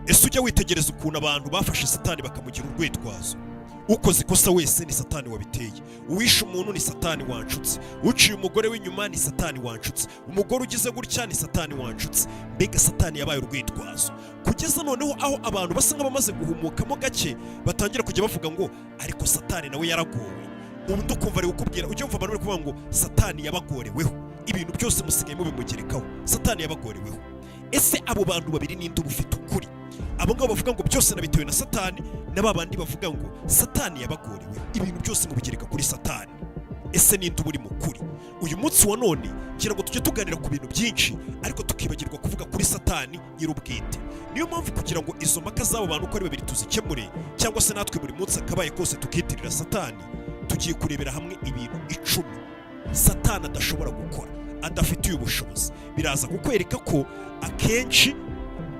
ese ujya witegereza ukuntu abantu bafashe satani bakamugira urwitwazo. Ukoze ikosa wese ni satani wabiteye, uwishe umuntu ni satani wanshutse, uciye umugore w'inyuma ni satani wanshutse, umugore ugize gutya ni satani wanshutse. Mbega satani yabaye urwitwazo, kugeza noneho aho abantu basa nk'abamaze guhumukamo gake batangira kujya bavuga ngo ariko satani nawe yaragowe. Ubu ndukumva ari gukubwira, ujya wumva abantu bari kuvuga ngo satani yabagoreweho, ibintu byose musigaye mubimugerekaho, satani yabagoreweho. Ese abo bantu babiri ninde uba ufite ukuri? Abo ngabo bavuga ngo byose nabitewe na satani, na babandi bavuga ngo satani yabagorewe, ibintu byose mubigereka kuri satani. Ese ninde uba uri mu kuri? Uyu munsi wa none ngira ngo tujye tuganira ku bintu byinshi, ariko tukibagirwa kuvuga kuri satani nyir'ubwite. Niyo mpamvu kugira ngo izo mpaka z'abo bantu uko ari babiri tuzikemure, cyangwa se natwe buri munsi akabaye kose tukitirira satani, tugiye kurebera hamwe ibintu 10 satani adashobora gukora, adafitiye ubushobozi. Biraza kukwereka ko akenshi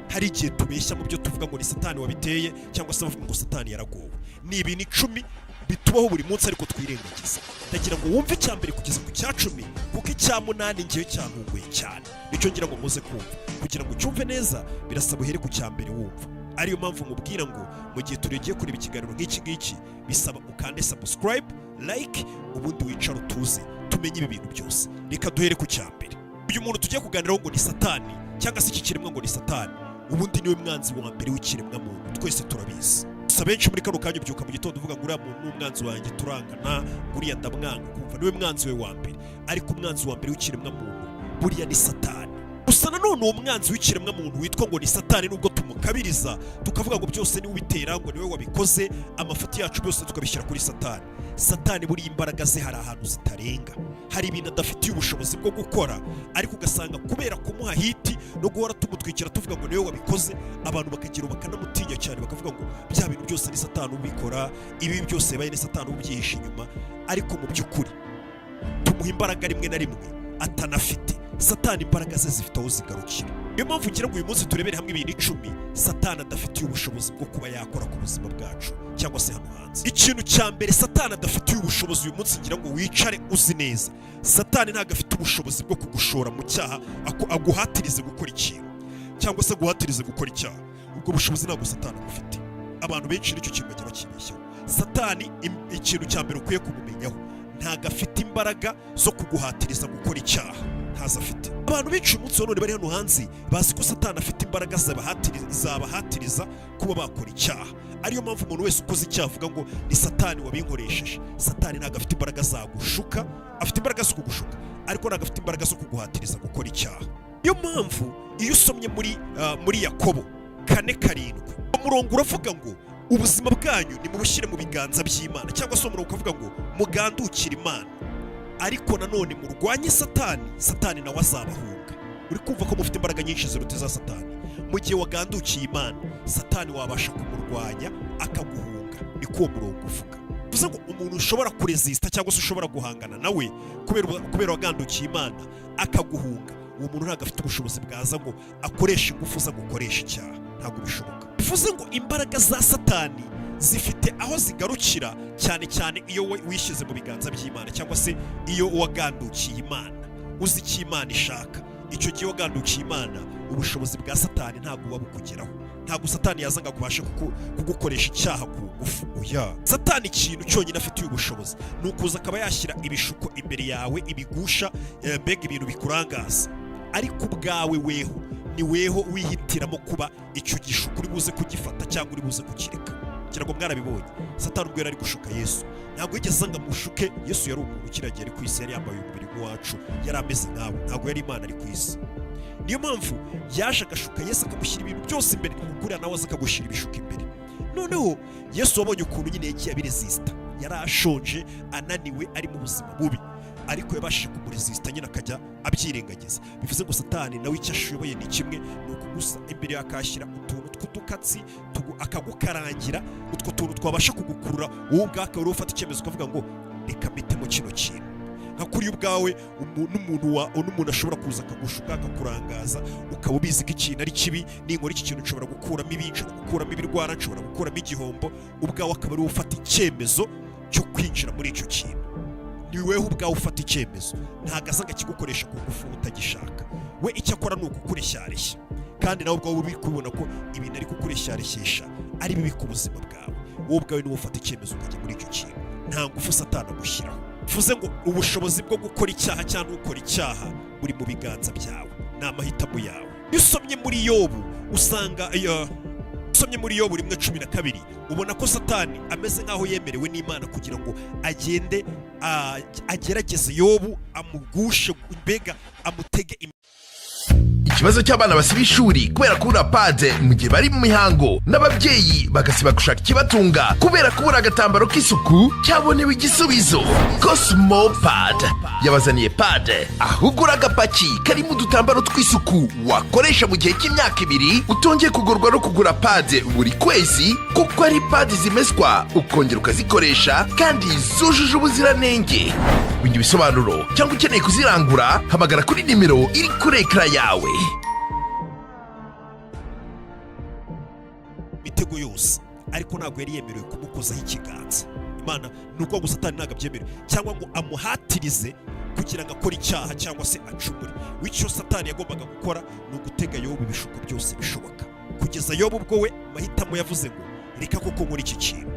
hari igihe tubeshya mu byo tuvuga ngo ni satani wabiteye, cyangwa se bavuga ngo satani yaragowe. Ni ibintu 10 bitubaho buri munsi ariko twirengagiza. Ndagira ngo wumve icya mbere kugeza ku cya 10, kuko icya 8 ngiye cyantunguye cyane. Nicyo ngira ngo muze kumva. Kugira ngo ucyumve neza birasaba uhere ku cya mbere wumva. Ariyo mpamvu mubwira ngo mu gihe turegiye kureba ikiganiro nk'iki ngiki bisaba ukande subscribe, like, ubundi wicara utuze tumenye ibi bintu byose. Reka duhere ku cya mbere. Uyu muntu tugiye kuganiraho ngo ni satani, cyangwa se iki kiremwa ngo ni satani, ubundi niwe mwanzi wa mbere w'ikiremwa muntu, twese turabizi. Gusa benshi muri kano kanya ubyuka mu gitondo uvuga ngo uriya muntu ni umwanzi wanjye turangana, nguriya ndamwanga, kumva niwe mwanzi we wa mbere. Ariko umwanzi wa mbere w'ikiremwa muntu buriya ni satani. Gusa nanone uwo mwanzi w'ikiremwa muntu witwa ngo ni satani, nubwo tumukabiriza tukavuga ngo byose niwe ubitera, ngo niwe wabikoze, amafuti yacu byose tukabishyira kuri satani. Satani buriya imbaraga ze hari ahantu zitarenga, hari ibintu adafitiye ubushobozi bwo gukora, ariko ugasanga kubera kumuha hiti no guhora tumutwikira tuvuga ngo niwe wabikoze, abantu bakagira bakanamutinya cyane, bakavuga ngo bya bintu byose ni satani ubikora, ibi byose yabaye ni satani ubyihishe inyuma. Ariko mu by'ukuri tumuha imbaraga rimwe na rimwe atanafite. Satani imbaraga ze zifite aho zigarukira. Niyo mpamvu ngira ngo uyu munsi turebere hamwe ibintu 10 satani adafitiye ubushobozi bwo kuba yakora ku buzima bwacu, cyangwa se hano hanze. Ikintu cya mbere satani adafitiye ubushobozi uyu munsi ngira ngo wicare uzi neza, satani ntabwo afite ubushobozi bwo kugushora mu cyaha, aguhatirize gukora ikintu, cyangwa se aguhatirize gukora icyaha. Ubwo bushobozi ntabwo satani bufite. Abantu benshi nicyo kintu bajya bakibeshyaho. Satani ikintu cya mbere ukwiye kumumenyaho, ntabwo afite imbaraga zo kuguhatiriza gukora icyaha, ntazo afite. Abantu benshi umunsi wa none bari hano hanze bazi ko satani afite imbaraga zabahatiriza kuba bakora icyaha. Ariyo mpamvu umuntu wese ukoze icyaha avuga ngo ni satani wabinkoresheje. Satani ntabwo afite imbaraga zagushuka, afite imbaraga zo kugushuka, ariko ntabwo afite imbaraga zo kuguhatiriza gukora icyaha. Niyo mpamvu iyo usomye muri Yakobo 4:7 umurongo uravuga ngo ubuzima bwanyu nimubushyire mu biganza by'Imana, cyangwa se umurongo ukavuga ngo mugandukire Imana, ariko nanone murwanye satani, satani nawe azabahunga. Uri kumva ko mufite imbaraga nyinshi ziruta za satani. Mu gihe wagandukiye Imana, satani wabasha kumurwanya akaguhunga. Ni ko murongo uvuga. Bivuze ngo umuntu ushobora kuresista cyangwa se ushobora guhangana nawe kubera wagandukiye Imana akaguhunga, uwo muntu ntabwo afite ubushobozi bwaza ngo akoresha ingufu za gukoresha icyaha, ntabwo bishoboka. Bivuze ngo imbaraga za satani zifite aho zigarukira, cyane cyane iyo wishyize mu biganza by'Imana, cyangwa se iyo wagandukiye Imana uzi icyo Imana ishaka. Icyo gihe wagandukiye Imana, ubushobozi bwa satani ntabwo buba bukugeraho. Ntabwo satani yazanga kubasha kugukoresha icyaha ku ngufu. Oya, satani ikintu cyonyine afitiye ubushobozi ni ukuza akaba yashyira ibishuko imbere yawe, ibigusha, mbega ibintu bikurangaza, ariko ubwawe weho ni weho wihitiramo kuba icyo gishuko uri buze kugifata cyangwa uri buze kukireka. Kugira ngo mwarabibonye, satani ubwo yari ari gushuka Yesu, ntabwo yigeze asanga mushuke. Yesu yari umuntu kiragiye ari ku isi, yari yambaye umubiri wacu, yari ameze nkawe, ntabwo yari Imana ari ku isi. Niyo mpamvu yaje agashuka Yesu akamushyira ibintu byose imbere, kuriya nawe aza akagushyira ibishuko imbere. Noneho Yesu wabonye ukuntu nyine yagiye abiresista, yari ashonje, ananiwe, ari mu buzima bubi, ariko yabashije kumuresista nyine akajya abyirengagiza. Bivuze ngo satani nawe icyo ashoboye ni kimwe, ni ukugusa imbere akashyira utuntu tw'udukatsi akagukarangira, utwo tuntu twabasha kugukurura wowe ubwaka wari ufata icyemezo ukavuga ngo reka mpitemo kino kintu. Nka kuri ubwawe n'umuntu ashobora kuza akagushuka akakurangaza, ukaba ubizi ko ikintu ari kibi, ninkora iki kintu nshobora gukuramo ibi, nshobora gukuramo ibirwara, nshobora gukuramo igihombo, ubwawe akaba ari wowe ufata icyemezo cyo kwinjira muri icyo kintu. Ni wewe ubwawe ufata icyemezo, ntabwo aza akigukoresha ku ngufu utagishaka. We icyo akora ni ukukureshyareshya. kandi nawe ubwawe uri kubibona ko ibintu ari kukureshyashya ari bibi ku buzima bwawe, wowe ubwawe niwe ufata icyemezo ukajya muri icyo kintu. Nta ngufu Satani agushyiraho. Bivuze ngo ubushobozi bwo gukora icyaha cyangwa gukora icyaha buri mu biganza byawe, ni amahitamo yawe. Iyo usomye muri Yobu usanga usomye muri Yobu 1:12 ubona ko Satani ameze nk'aho yemerewe n'Imana kugira ngo agende agerageze Yobu, amugushe, mbega amutege. Ikibazo cy'abana basiba ishuri kubera kubura pade mu gihe bari mu mihango, n'ababyeyi bagasiba gushaka ikibatunga kubera kubura agatambaro k'isuku, cyabonewe igisubizo. Cosmo Pad yabazaniye pade aho ugura agapaki karimo udutambaro tw'isuku wakoresha mu gihe cy'imyaka 2, utongeye kugurwa no kugura pade buri kwezi, kuko ari pade zimeswa ukongera ukazikoresha kandi zujuje ubuziranenge. Bindi bisobanuro cyangwa ukeneye kuzirangura, hamagara kuri nimero iri kuri ekara yawe. Imitego yose ariko ntabwo yari yemerewe kumukozaho ikiganza. Imana nuko gusa Satani ntabwo abyemerewe cyangwa ngo amuhatirize kugira ngo akore icyaha cyangwa se acumure. Wicyo Satani yagombaga gukora ni ugutega Yobu ibishuko byose bishoboka, kugeza Yobu ubwo we mahitamo yavuze ngo reka koko nkora iki kintu.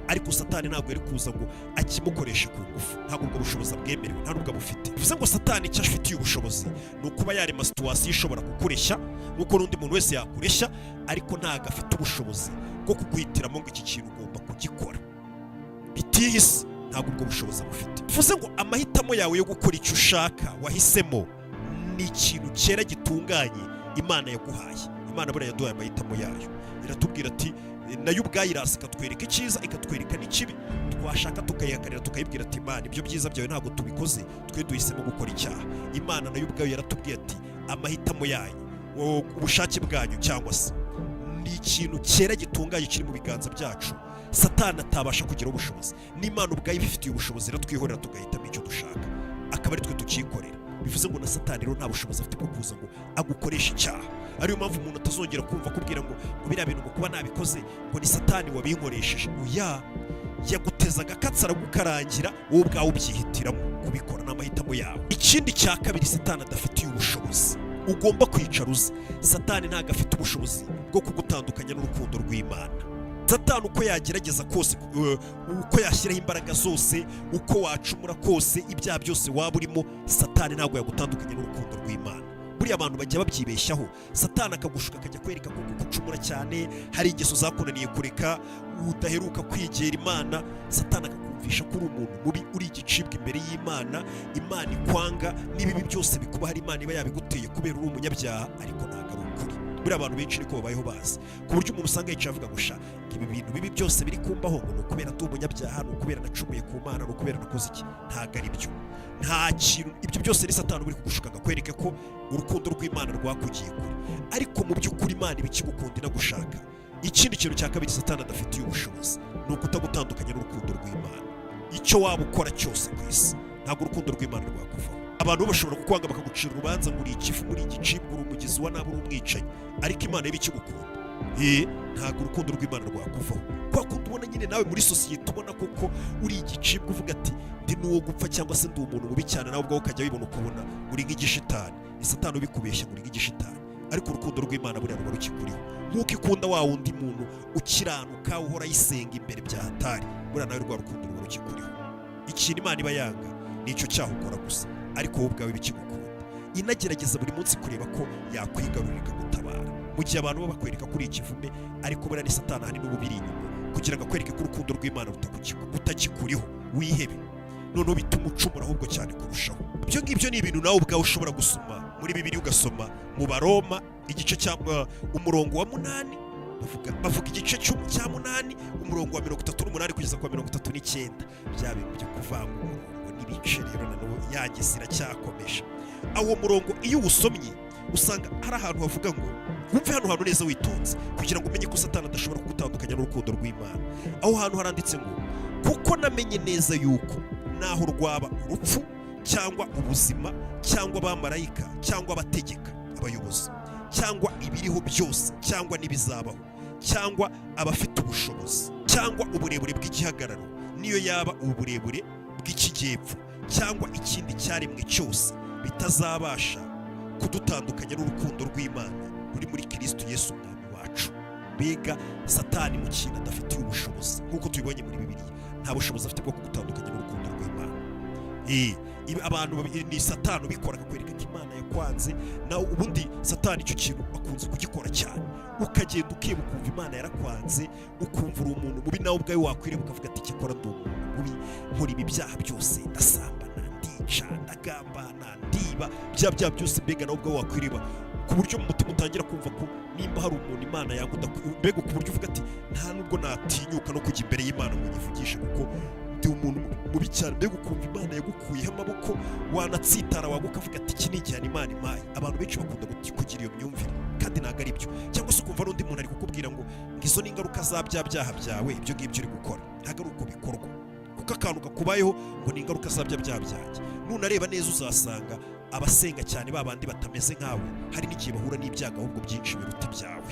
Ariko Satani ntabwo yari kuza ngo akimukoreshe ku ngufu, ntabwo ubwo bushobozi bwemerewe, nta nubwo abufite. Bivuze ngo Satani icyo afitiye ubushobozi ni ukuba yarema situwasiyo ishobora kukureshya nk'uko n'undi muntu wese yakureshya, ariko ntabwo afite ubushobozi bwo kuguhitiramo ngo iki kintu ugomba kugikora. Bitihise, ntabwo ubwo bushobozi bufite. Bivuze ngo amahitamo yawe yo gukora icyo ushaka wahisemo ni ikintu cyera gitunganye Imana yaguhaye. Imana buriya yaduhaye amahitamo yayo, iratubwira ati nayo ubwayo irasa ikatwereka icyiza ikatwereka n'ikibi, twashaka tukayihagarira tukayibwira ati Imana ibyo byiza byawe ntabwo tubikoze, twe duhisemo gukora icyaha. Imana nayo ubwayo yaratubwiye ati amahitamo yayo, ubushake bwanyu cyangwa se ni ikintu cyera gitunganye kiri mu biganza byacu. Satani atabasha kugira ubushobozi, n'Imana ubwayo ibifitiye ubushobozi iratwihorera tugahitamo icyo dushaka, akaba ari twe tukikorera. Bivuze ngo na Satani rero nta bushobozi afite bwo kuza ngo agukoreshe icyaha. Ariyo mpamvu umuntu atazongera kumva kubwira ngo biriya bintu ngo kuba nabikoze ngo ni Satani wabinkoresheje. Oya, yagutezaga akatsi aragukarangira, wowe ubwawe ubyihitiramo kubikora, n'amahitamo yawe. Ikindi cya kabiri Satani adafitiye ubushobozi ugomba kwicara uzi, Satani ntabwo afite ubushobozi bwo kugutandukanya n'urukundo rw'Imana. Satani uko yagerageza kose, uko yashyiraho imbaraga zose, uko wacumura kose, ibyaha byose waba urimo, Satani ntabwo yagutandukanya n'urukundo rw'Imana. Buriya abantu bajya babyibeshyaho, Satani akagushuka akajya kwereka ko gucumura cyane, hari ingeso zakunaniye kureka, udaheruka kwegera Imana. Satani akakumvisha ko uri umuntu mubi, uri igicibwa imbere y'Imana, Imana ikwanga, n'ibibi byose bikuba hari Imana iba yabiguteye kubera uri umunyabyaha, ariko ntabwo ari ukuri. Buriya abantu benshi niko babayeho bazi, ku buryo umuntu usanga yicaye avuga ngo sha ibi bintu bibi byose biri kumbaho ngo ni ukubera ndi umunyabyaha, ni ukubera nacumuye ku Mana, ni ukubera nakoze iki. Ntabwo ari byo, nta kintu. Ibyo byose ni Satani uri kugushuka akakwereka ko urukundo rw'Imana rwakugiye kure, ariko mu by'ukuri Imana iba ikigukunda inagushaka. Ikindi kintu cya kabiri Satani adafitiye ubushobozi ni ukutagutandukanya n'urukundo rw'Imana. Icyo waba ukora cyose ku isi, ntabwo urukundo rw'Imana rwakuvaho. Abantu bashobora kukwanga bakagucira urubanza ngo uri ikifu, muri igicibwa, uri umugizi wa nabi, uri umwicanyi, ariko Imana iba ikigukunda. Ntabwo urukundo rw'Imana rwakuvaho. Kwa kundi ubona nyine nawe muri sosiyete ubona koko uri igicibwa, uvuga ati ndi n'uwo gupfa cyangwa se ndi umuntu mubi cyane, nawe ubwawe ukajya wibona ukabona uri nk'igishitani. Ni Satani ubikubeshya ngo uri nk'igishitani, ariko urukundo rw'Imana buriya ruba rukikuriho. Nk'uko ikunda wa wundi muntu ukiranuka uhora yisenga imbere bya hatari, buriya nawe rwa rukundo ruba rukikuriho. Ikintu Imana iba yanga ni icyo cyaha ukora gusa, ariko wowe ubwawe bikigukunda. Inagerageza buri munsi kureba ko yakwigarurira ikagutabara. Mu gihe abantu baba bakwereka kuri ikivume, ariko buriya ni Satani hari n'ububiri inyuma kugira ngo akwereke ko urukundo rw'Imana rutakikuriho, wihebe, noneho bituma ucumura ahubwo cyane kurushaho. Ibyo ngibyo ni ibintu nawe ubwawe ushobora gusoma muri Bibiliya, ugasoma mu Baroma igice cyangwa umurongo wa 8, bavuga igice cya 8 umurongo wa 38 kugeza kwa 39. Bya bintu byo kuvanga umurongo n'ibice rero nanone yagisira cyakomeje. Awo murongo iyo usomye usanga hari ahantu havuga ngo wumve hano hantu neza witonze kugira ngo umenye ko Satani adashobora kugutandukanya n'urukundo rw'Imana. Aho hantu haranditse ngo kuko namenye neza yuko naho rwaba urupfu cyangwa ubuzima cyangwa abamarayika cyangwa abategeka, abayobozi cyangwa ibiriho byose cyangwa n'ibizabaho cyangwa abafite ubushobozi cyangwa uburebure bw'igihagararo, niyo yaba uburebure bw'ikijyepfo cyangwa ikindi cyaremwe cyose, bitazabasha kudutandukanya n'urukundo rw'Imana ruri muri Kristo Yesu umwami wacu. Mbega Satani mu kintu adafitiye ubushobozi, nk'uko tubibonye muri Bibiliya, nta bushobozi afite bwo kugutandukanya n'urukundo rw'Imana. Abantu ni Satani ubikora akakwereka ko Imana yakwanze, nawe ubundi Satani icyo kintu akunze kugikora cyane, ukagenda ukiba ukumva Imana yarakwanze, ukumva uri umuntu mubi, nawe ubwawe wakwireba ukavuga ati ikikora ndi umuntu mubi, nkora ibi byaha byose, ndasambana, ndica, ndagambana, ndiba, bya byaha byose, mbega nawe ubwawe wakwireba, ku buryo mu mutima utangira kumva ko nimba hari umuntu Imana yaguda, mbega ku buryo uvuga ati nta nubwo natinyuka no kujya imbere y'Imana ngo nyivugishe kuko ndi umuntu mubi cyane. Mbega ukumva Imana yagukuyeho amaboko, wanatsitara waguka uvuga ati iki ni igihano Imana impaye. Abantu benshi bakunda kugira iyo myumvire kandi ntabwo ari byo. Cyangwa se ukumva n'undi muntu ari kukubwira ngo izo ni ingaruka za bya byaha byawe, ibyo ngibyo uri gukora ntabwo ari uko bikorwa, kuko akantu kakubayeho ngo ni ingaruka za bya byaha byanjye. Nunareba neza uzasanga abasenga cyane babandi batameze nkawe hari n'igihe bahura n'ibyago ahubwo byinshi biruta ibyawe,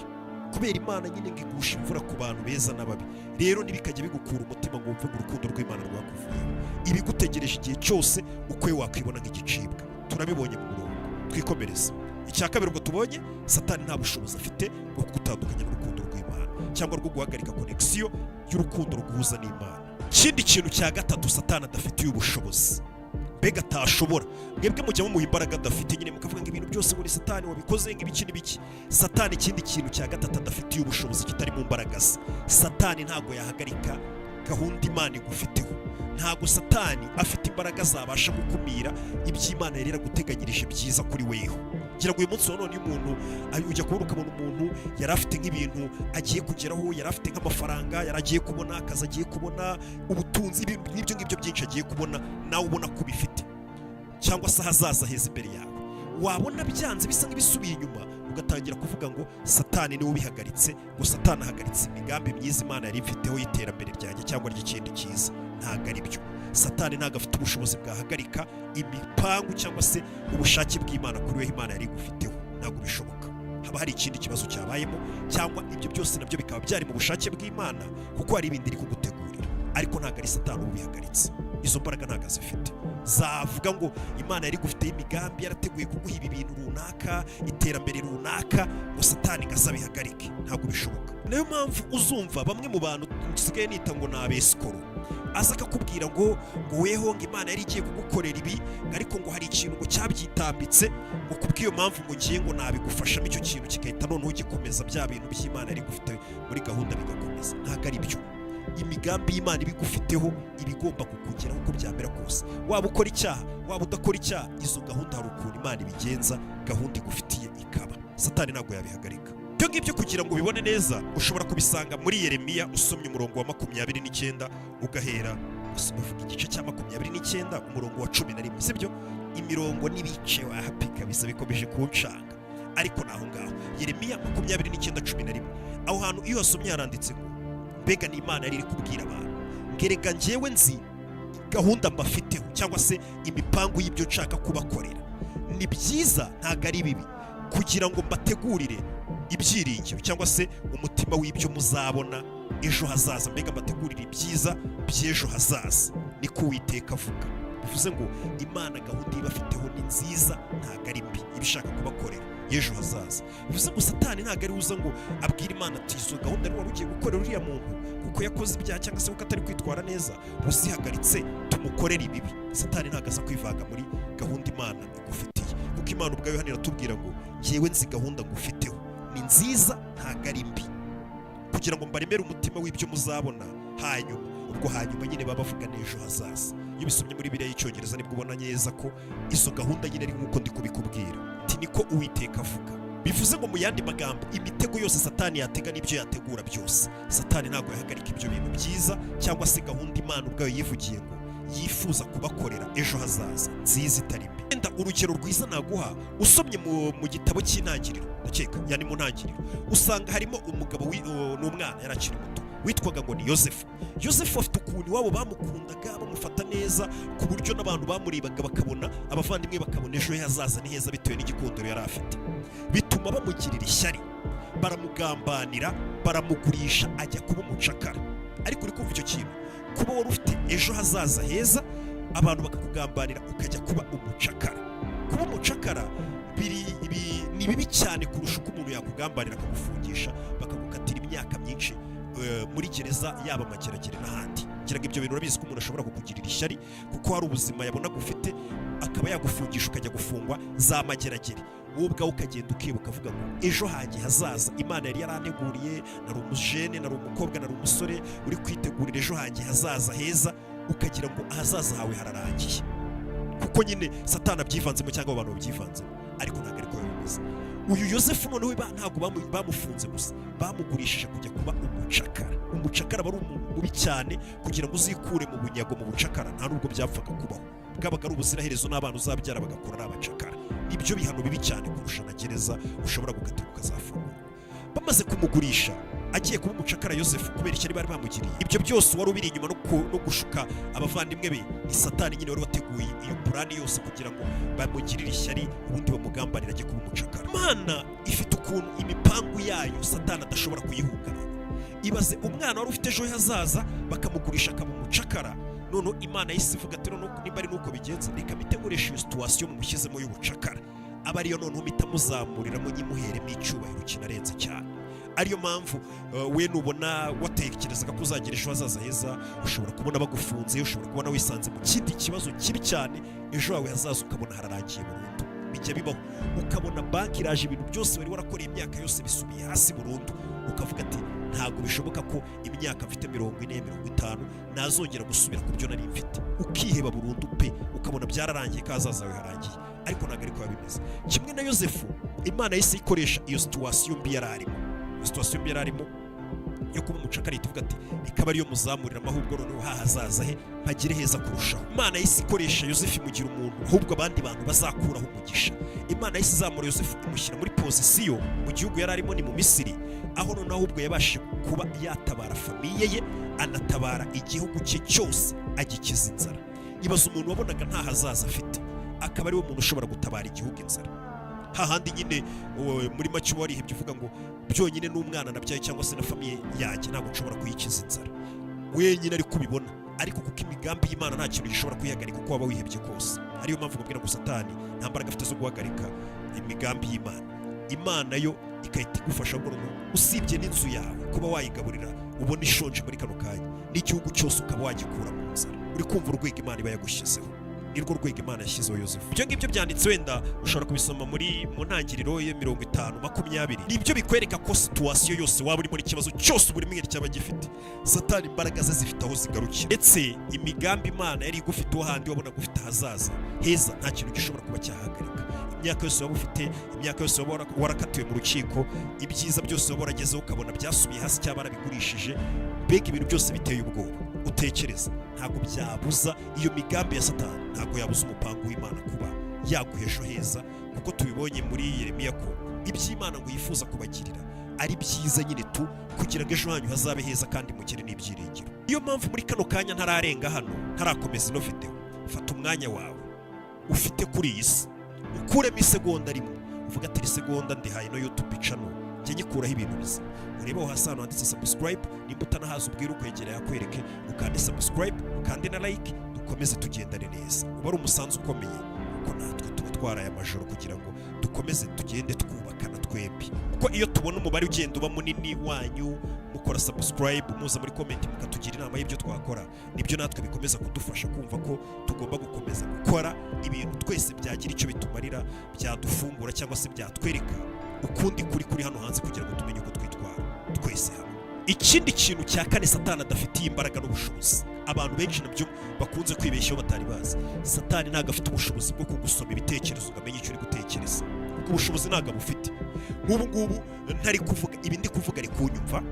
kubera Imana nyine ngo igusha imvura ku bantu beza n'ababi. Rero ntibikajya bigukura umutima ngo wumve urukundo rw'Imana rwakuvuyeho, ibigutegereje igihe cyose ukwe wakwibona nk'igicibwa. Turabibonye mu murongo, twikomereze. Icya kabiri ubwo tubonye Satani nta bushobozi afite bwo kugutandukanya n'urukundo rw'Imana cyangwa rwo guhagarika konekisiyo y'urukundo ruguhuza n'Imana. Ikindi kintu cya gatatu Satani adafitiye ubushobozi, mbega atashobora, mwebwe mujya mumuha imbaraga adafite, nyine mukavuga ngo ibintu byose muri Satani wabikoze ngo ibiki n'ibiki. Satani ikindi kintu cya gatatu adafitiye ubushobozi kitari mu mbaraga ze, Satani ntabwo yahagarika gahunda Imana igufiteho. Ntabwo Satani afite imbaraga zabasha gukumira iby'Imana yari yaraguteganyirije byiza kuri weho. Ngira ngo uyu munsi wa none iyo umuntu ujya kubona ukabona umuntu yari afite nk'ibintu agiye kugeraho, yari afite nk'amafaranga, yari agiye kubona akazi, agiye kubona ubutunzi, n'ibyo ngibyo byinshi agiye kubona, nawe ubona ko ubifite, cyangwa se ahazaza heza imbere yawe, wabona byanze bisa nk'ibisubiye inyuma, ugatangira kuvuga ngo Satani niwe ubihagaritse, ngo Satani ahagaritse imigambi myiza Imana yari ifiteho y'iterambere ryanjye cyangwa ry'ikindi cyiza. Ntabwo ari byo. Satani ntabwo afite ubushobozi bwahagarika imipangu cyangwa se ubushake bw'Imana kuri we Imana yari igufiteho, ntabwo bishoboka. Haba hari ikindi kibazo cyabayemo, cyangwa ibyo byose nabyo bikaba byari mu bushake bw'Imana, kuko hari ibindi iri kugutegurira, ariko ntabwo ari Satani ubihagaritse. Izo mbaraga ntabwo azifite zavuga ngo Imana yari igufiteho imigambi, yarateguye kuguha ibi bintu runaka, iterambere runaka, ngo Satani ngo azabihagarike. Ntabwo bishoboka. Niyo mpamvu uzumva bamwe mu bantu dusigaye nita ngo ni abesikoro, aza akakubwira ngo weho ngo Imana yari igiye kugukorera ibi, ariko ngo hari ikintu ngo cyabyitambitse, ngo kubw'iyo mpamvu ngo ngiye ngo nabigufashamo icyo kintu kigahita noneho gikomeza bya bintu by'Imana yari igufite muri gahunda bigakomeza. Ntabwo ari byo. Imigambi y'Imana ibigufiteho ibigomba kukugeraho uko byamera kose, waba ukora icyaha waba udakora icyaha, izo gahunda hari ukuntu Imana ibigenza, gahunda igufitiye ikaba. Satani ntabwo yabihagarika. Ibyo ngibyo kugira ngo ubibone neza ushobora kubisanga muri Yeremiya, usomye umurongo wa 29 ugahera uvuga igice cya 29 umurongo wa 11, sibyo? Imirongo n'ibice wahapi kabisa bikomeje kuncanga, ariko naho ngaho Yeremiya 29:11, aho hantu iyo wasomye haranditse ngo mbega ni Imana yari iri kubwira abantu, ngerega njyewe nzi gahunda mbafiteho cyangwa se imipangu y'ibyo nshaka kubakorera, ni byiza ntabwo ari bibi, kugira ngo mbategurire ibyiringiro cyangwa se umutima w'ibyo muzabona ejo hazaza. Mbega mbategurire ibyiza by'ejo hazaza, niko Uwiteka avuga. Bivuze ngo Imana gahunda ibafiteho ni nziza, ntabwo ari mbi, ibishaka kubakorera y'ejo hazaza. Bivuze ngo Satani ntabwo ari uza ngo abwira Imana ati izo gahunda ni wari ugiye gukorera uriya muntu kuko yakoze ibyaha cyangwa se kuko atari kwitwara neza, uzihagaritse tumukorera ibibi. Satani ntabwo aza kwivanga muri gahunda Imana igufitiye, kuko Imana ubwayo hano iratubwira ngo yewe nzi gahunda ngufiteho ni nziza, ntabwo ari mbi, kugira ngo mbaremere umutima w'ibyo muzabona hanyuma. Ubwo hanyuma nyine baba bavuga n'ejo hazaza. Iyo bisomye muri Bibiliya y'Icyongereza nibwo ubona neza ko izo gahunda nyine ari nk'uko ndi kubikubwira, ati niko Uwiteka avuga. Bivuze ngo mu yandi magambo, imitego yose Satani yatega n'ibyo yategura byose, Satani ntabwo yahagarika ibyo bintu byiza cyangwa se gahunda Imana ubwayo yivugiye ngo yifuza kubakorera ejo hazaza nziza itari mbi. Enda urugero rwiza naguha, usomye mu gitabo cy'Intangiriro, ndakeka yani mu Ntangiriro, usanga harimo umugabo n'umwana yarakiri muto witwaga ngo ni Yosefu. Yosefu afite ukuntu iwabo bamukundaga, bamufata neza, ku buryo n'abantu bamurebaga bakabona, abavandimwe bakabona ejo he hazaza ni heza bitewe n'igikundiro yari afite. Bituma bamugirira ishyari, baramugambanira, baramugurisha ajya kuba umucakara. Ariko uri kumva icyo kintu, kuba wari ufite ejo hazaza heza, abantu bakakugambanira ukajya kuba umucakara. Kuba umucakara ni bibi cyane kurusha uko umuntu yakugambanira akagufungisha bakagukatira imyaka myinshi muri gereza yaba amageragere n'ahandi. Ngira ngo ibyo bintu urabizi ko umuntu ashobora kukugirira ishyari kuko hari ubuzima yabona gufite akaba yagufungisha ukajya gufungwa za mageragere, wowe ubwawe ukagenda ukibuka ukavuga ngo ejo hanjye hazaza Imana yari yaranteguriye, nari umujene, nari umukobwa, nari umusore uri kwitegurira ejo hanjye hazaza heza, ukagira ngo ahazaza hawe hararangiye kuko nyine Satani abyivanzemo cyangwa abantu babyivanzemo, ariko ntabwo ariko bimeze. Uyu Yosefu noneho ntabwo bamufunze gusa, bamugurishije kujya kuba umucakara. Umucakara aba ari umuntu mubi cyane, kugira ngo uzikure mu bunyago mu bucakara nta nubwo byapfaga kubaho, bwabaga ari ubuziraherezo n'abana uzabyara bagakora ari abacakara. Nibyo bihano bibi cyane kurusha na gereza ushobora gukatirwa ukazafungwa. Bamaze kumugurisha agiye kuba umucakara Yosefu kubera ishyari bari bamugiriye, ibyo byose wari ubiri inyuma no gushuka abavandimwe be, ni Satani nyine wari wateguye iyo purani yose kugira ngo bamugirire ishyari ubundi bamugambanira ajye kuba umucakara. Imana ifite ukuntu imipangu yayo Satani adashobora kuyihungabanya. Ibaze umwana wari ufite ejo hazaza bakamugurisha akaba umucakara, noneho Imana yahise ivuga ati noneho nimba ari nuko bigenze reka mitegurisha iyo situwasiyo mumushyizemo y'ubucakara, aba ariyo noneho mpita muzamuriramo nyimuheremo icyubahiro kinarenze cyane. Ariyo mpamvu we nubona watekerezaga ko uzagira ejo hazaza heza, ushobora kubona bagufunze, ushobora kubona wisanze mu kindi kibazo kibi cyane, ejo hawe hazaza ukabona hararangiye burundu. Bijya bibaho ukabona banki iraje, ibintu byose wari warakoreye imyaka yose bisubiye hasi burundu, ukavuga ati ntabwo bishoboka ko imyaka mfite 40 50 nazongera gusubira ku byo nari mfite, ukiheba burundu pe, ukabona byararangiye ko hazaza hawe harangiye. Ariko ntabwo ariko bimeze. Kimwe na Yosefu, Imana yise ikoresha iyo situwasiyo mbi yari arimo yo kuba umucakara, ituvuga ati reka aba ariyo muzamurira amahubwo noneho hahazaza he mpagire heza kurushaho. Imana yise ikoresha Yosefu imugira umuntu ahubwo abandi bantu bazakuraho umugisha. Imana yise izamura Yosefu imushyira muri pozisiyo mu gihugu yari arimo, ni mu Misiri, aho noneho ahubwo yabashije kuba yatabara famiye ye, anatabara igihugu cye cyose agikiza inzara. Ibaza umuntu wabonaga nta hazaza afite, akaba ari we muntu ushobora gutabara igihugu inzara. Hahandi nyine muri make warihebye uvuga ngo byonyine n'umwana nabyaye cyangwa se na famiye yanjye ntabwo nshobora kuyikiza inzara, wenyine ari kubibona. Ariko kuko imigambi y'Imana nta kintu gishobora kuyihagarika uko waba wihebye kose. Ariyo mpamvu nkubwira ngo Satani nta mbaraga afite zo guhagarika imigambi y'Imana. Imana yo ikahita igufasha ngo usibye n'inzu yawe kuba wayigaburira ubona ishonje muri kano kanya, n'igihugu cyose ukaba wagikura mu nzara. Uri kumva urwego Imana iba yagushyizeho, nirwo rwego Imana yashyizeho Yosefu. Ibyo ngibyo byanditse, wenda ushobora kubisoma mu ntangiriro ye 50-20. Nibyo bikwereka ko situwasiyo yose waba uri muri kibazo cyose buri mwere cyaba gifite, Satani imbaraga ze zifite aho zigarukira. Ndetse imigambi Imana yari igufite handi wabona gufite hazaza heza, nta kintu gishobora kuba cyahagarika. Imyaka yose waba ufite, imyaka yose waba warakatiwe mu rukiko, ibyiza byose waba waragezeho ukabona byasubiye hasi cyangwa barabigurishije, mbega ibintu byose biteye ubwoba. Utekereza ntabwo byabuza iyo migambi ya Satani, ntabwo yabuza umupango w'Imana kuba yaguha ejo heza, kuko tubibonye muri Yeremiya ko iby'Imana ngo yifuza kubagirira ari byiza nyine tu, kugira ngo ejo hanyu hazabe heza kandi mugire n'ibyiringiro. Iyo mpamvu muri kano kanya ntararenga hano, ntarakomeza ino video, fata umwanya wawe ufite kuri iyi si, ukuremo isegonda rimwe, uvuga ati isegonda ndihaye no YouTube channel njye nyikuraho ibintu bizima. Ureba aho hasi handitse subscribe, nimba utanahaza ubwira ukwegera yakwereke, ukande subscribe, ukande na like, dukomeze tugendane neza. Uba ari umusanzu ukomeye kuko natwe tuba twaraye amajoro kugira ngo dukomeze tugende twubakana twembi. Kuko iyo tubona umubare ugenda uba munini wanyu, mukora subscribe, muza muri comment mukatugira inama y'ibyo twakora, nibyo natwe bikomeza kudufasha kumva ko tugomba gukomeza gukora ibintu twese byagira icyo bitumarira, byadufungura cyangwa se byatwereka ukundi kuri hano hanze, kugira ngo tumenye uko twitwara twese hamwe. Ikindi kintu cya kane Satani adafitiye imbaraga n'ubushobozi, abantu benshi nabyo bakunze kwibeshyaho batari bazi. Satani ntabwo afite ubushobozi bwo kugusoma ibitekerezo ukamenya icyo uri gutekereza, kuko ubushobozi ntabwo abufite. Nk'ubu ngubu ntari kuvuga ibi ndi kuvuga ari kunyumva,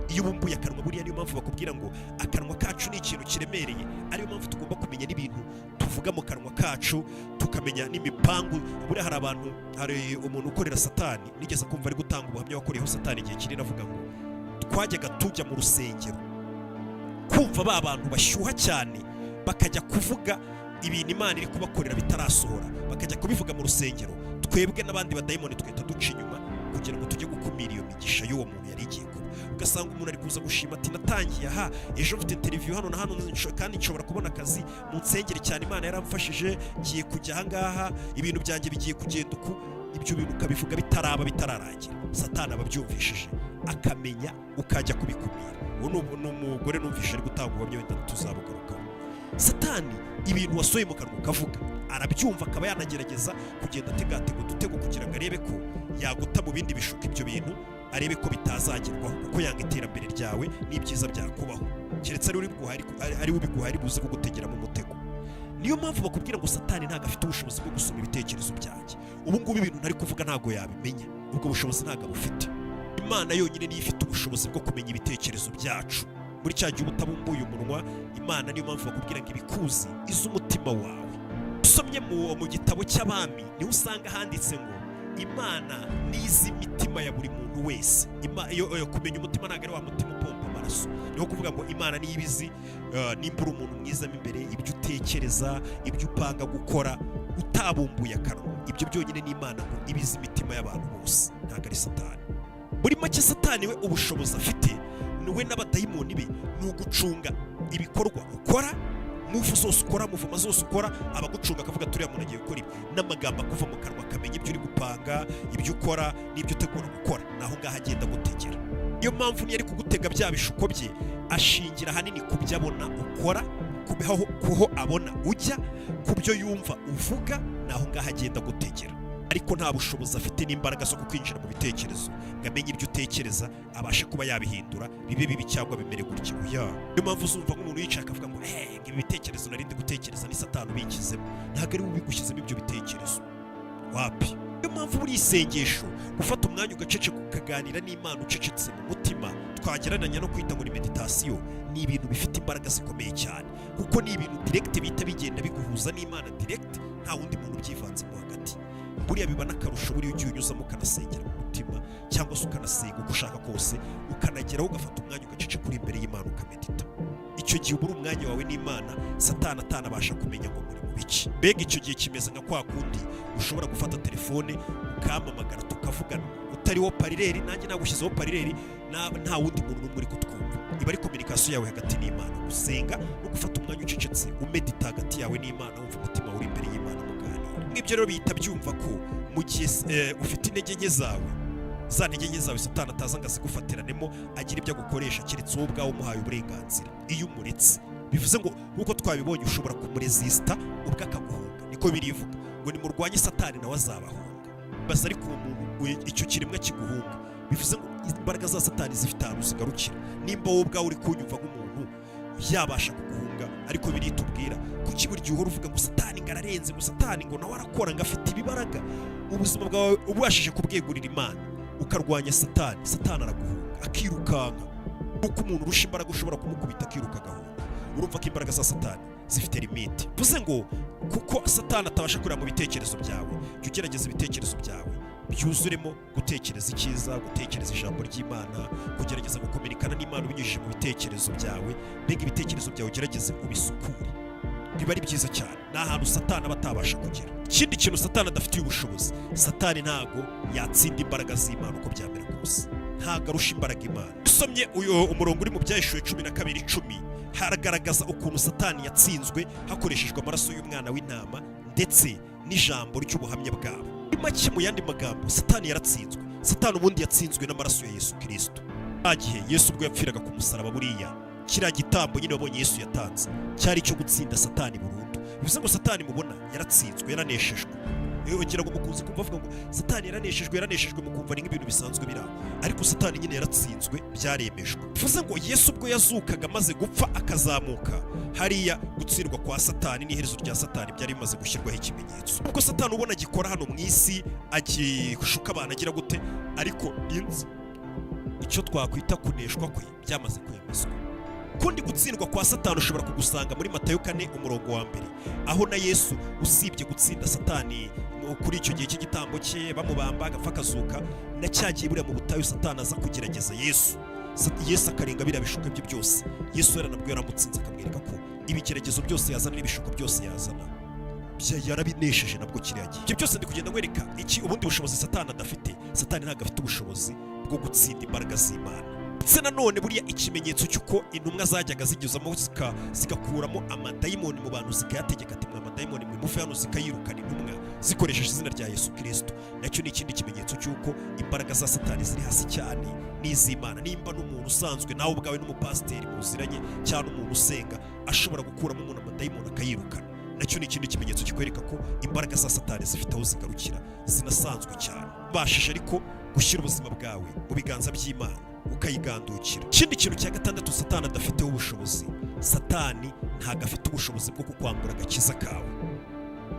iyo ubumbuye akanwa, buriya niyo mpamvu bakubwira ngo akanwa kacu ni ikintu kiremereye. Ariyo mpamvu tugomba kumenya n'ibintu tuvuga mu kanwa kacu, tukamenya n'imipangu. Buriya hari umuntu ukorera Satani, nigeze kumva ari gutanga ubuhamya wakoreyeho Satani igihe kinini, avuga ngo twajyaga tujya mu rusengero kumva ba bantu bashyuha cyane, bakajya kuvuga ibintu Imana iri kubakorera bitarasohora, bakajya kubivuga mu rusengero, twebwe n'abandi badayimoni twita duca inyuma kugira ngo tujye gukumira iyo migisha y'uwo muntu yari igiye kuba. Ugasanga umuntu ari kuza gushima ati natangiye aha, ejo mfite interview hano na hano kandi nshobora kubona akazi mu nsengero cyane, Imana yaramfashije, ngiye kujya aha ngaha, ibintu byanjye bigiye kugenda uku. ibyo bintu ukabivuga bitaraba bitararangira, satani aba abyumvishije akamenya ukajya kubikumira. uwo ni umugore numvise ari gutanga ubuhamya, wenda tuzabugarukaho. Satani ibintu wasohoye mu kanwa ukavuga arabyumva, akaba yanagerageza kugenda ategatega udutego kugira ngo arebe ko yaguta mu bindi bishuka ibyo bintu, arebe ko bitazagerwaho, kuko yanga iterambere ryawe n'ibyiza byakubaho, keretse ari ubiguha ari buze kugutegera mu mutego. Niyo mpamvu bakubwira ngo satani ntabwo afite ubushobozi bwo gusoma ibitekerezo byanjye. Ubu ngubu ibintu ntari kuvuga ntabwo yabimenya, ubwo bushobozi ntabwo abufite. Imana yonyine niyo ifite ubushobozi bwo kumenya ibitekerezo byacu. Muri cya gihe utabumbuye umunwa, Imana niyo mpamvu bakubwira ngo ibikuzi iz'umutima wawe. Usomye mu gitabo cy'Abami niho usanga handitse ngo Imana nizi imitima ya buri muntu wese. Kumenya umutima ntabwo ari wa mutima upompa amaraso, niho kuvuga ngo Imana niyo ibizi nimba uri umuntu mwiza mo imbere, ibyo utekereza, ibyo upanga gukora utabumbuye akanwa. Ibyo byonyine ni Imana ngo ibizi imitima y'abantu bose, ntabwo ari satani. Muri make satani we ubushobozi afite we n'abadayimoni be ni ugucunga ibikorwa ukora, muvu zose ukora, muvuma zose ukora, abagucunga akavuga turiya muntu agiye gukora ibi, n'amagambo akuva mu kanwa akamenya ibyo uri gupanga, ibyo ukora n'ibyo utegura gukora, naho ngaho agenda agutegera. Niyo mpamvu niyo ari kugutega bya bishuko bye ashingira ahanini ku byo abona ukora, kuho abona ujya, ku byo yumva uvuga, naho ngaho agenda agutegera. Ariko nta bushobozi afite n'imbaraga zo kukwinjira mu bitekerezo ngo amenye ibyo utekereza abashe kuba yabihindura bibe bibi cyangwa bimere gutya. Niyo mpamvu uzumva nk'umuntu yicaye akavuga ngo ibi bitekerezo narindi gutekereza ni satani ubikizemo, ntabwo ari we ubigushyizemo ibyo bitekerezo, wapi. Niyo mpamvu buri isengesho gufata umwanya ugaceceka ukaganira n'Imana ucecetse mu mutima, twagereranya no kwita muri meditasiyo, ni ibintu bifite imbaraga zikomeye cyane, kuko ni ibintu direct bihita bigenda biguhuza n'Imana direct, nta wundi muntu ubyivanzemo hagati. Buriya biba n'akarusho buriya ugiye unyuzamo ukanasengera mu mutima, cyangwa se ukanasenga uko ushaka kose, ukanageraho ugafata umwanya ugaceceka uri imbere y'Imana ukamedita. Icyo gihe uba uri umwanya wawe n'Imana, satani atanabasha kumenya ngo muri mu biki. Mbega icyo gihe kimeze nka kwa kundi ushobora gufata telefone ukampamagara tukavugana, utariho parireri, nanjye nagushyizeho parireri, nta wundi muntu n'umwe uri kutwumva. Iba ari kominikasiyo yawe hagati n'Imana, gusenga no gufata umwanya ucecetse umedita hagati yawe n'Imana, wumva umutima uri imbere y'Imana muganira. Nk'ibyo rero bihita byumva ko mu gihe ufite intege nke zawe, za ntege nke zawe satani ataza ngo azigufatiranemo agira ibyo agukoresha, keretse wowe ubwawe umuhaye uburenganzira. Iyo umuretse, bivuze ngo nk'uko twabibonye ushobora kumuresisita ubwo akaguhunga, niko birivuga ngo nimurwanye satani nawe azabahunga. Basa ariko uwo muntu icyo kiremwa kiguhunga, bivuze ngo imbaraga za satani zifite ahantu zigarukira. Nimba wowe ubwawe uri kunyumva nk'umuntu yabasha kuguhunga, ariko biritubwira kuki buri gihe uhora uvuga ngo satani ngo ararenze, ngo satani ngo nawe arakora, ngo afite ibibaraga. Ubuzima bwawe ubashije kubwegurira Imana ukarwanya satani, satani araguhunga akirukanka, kuko umuntu urusha imbaraga ushobora kumukubita akiruka agahunga. Urumva ko imbaraga za satani zifite limite. Bivuze ngo kuko satani atabasha kurira mu bitekerezo byawe, jya ugerageza ibitekerezo byawe byuzuremo gutekereza icyiza, gutekereza ijambo ry'Imana, kugerageza gukominikana n'Imana ubinyujije mu bitekerezo byawe. Mbega ibitekerezo byawe ugerageze ubisukure, biba ari byiza cyane. Ni ahantu satani aba atabasha kugera. Ikindi kintu satani adafitiye ubushobozi, satani ntago yatsinda imbaraga z'Imana uko byamera kose, ntago arusha imbaraga Imana. Usomye umurongo uri mu Byahishuwe 12:10 haragaragaza ukuntu satani yatsinzwe hakoreshejwe amaraso y'umwana w'intama ndetse n'ijambo ry'ubuhamya bwabo. Make mu yandi magambo, satani yaratsinzwe. Satani ubundi yatsinzwe n'amaraso ya Yesu Kristo. Agihe Yesu ubwo yapfiraga ku musaraba, buriya kiriya gitambo nyine wabonye Yesu yatanze cyari cyo gutsinda satani burundu. Bivuze ngo satani mubona yaratsinzwe, yaraneshejwe. Ngira ngo mukunze kumva avuga ngo satani yaraneshejwe, mukumva ni nk'ibintu bisanzwe biraho, ariko satani nyine yaratsinzwe, byaremejwe. Bivuze ngo Yesu ubwo yazukaga amaze gupfa akazamuka, hariya gutsindwa kwa satani n'iherezo rya satani byari bimaze gushyirwaho ikimenyetso. Ubwo satani ubona agikora hano mu isi, agishuka abantu agira gute, ariko inzi icyo twakwita kuneshwa kwe byamaze kwemezwa. Kundi gutsindwa kwa satani ushobora kugusanga muri Matayo 4:1, aho na Yesu usibye gutsinda satani kuri icyo gihe cy'igitambo cye bamubamba agapfa akazuka, na cyagiye buriya mu butayu satani aza kugerageza Yesu akarenga biriya bishuko bye byose. Yesu yaranabwo yaramutsinze akamwereka ko ibigeragezo byose yazana n'ibishuko byose yazana yarabinesheje nabwo kiriya gihe. Ibyo byose ndi kugenda nkwereka iki ubundi bushobozi satani adafite. Satani ntabwo afite ubushobozi bwo gutsinda imbaraga z'Imana. ndetse nanone buriya ikimenyetso cy'uko intumwa zajyaga zigezamo zigakuramo amadayimoni mu bantu zikayategeka ati mwa amadayimoni mwimuve hano zikayirukana intumwa zikoresheje izina rya Yesu Kristo, nacyo ni ikindi kimenyetso cy'uko imbaraga za Satani ziri hasi cyane n'iz'Imana. Nimba n'umuntu usanzwe nawe ubwawe n'umupasiteri muziranye cyangwa umuntu usenga ashobora gukuramo umuntu amadayimoni akayirukana, nacyo ni ikindi kimenyetso kikwereka ko imbaraga za Satani zifite aho zigarukira zinasanzwe cyane. Bashije ariko gushyira ubuzima bwawe mu biganza by'Imana ukayigandukira. Ikindi kintu cya gatandatu Satani adafiteho ubushobozi, Satani ntago afite ubushobozi bwo kukwambura agakiza kawe.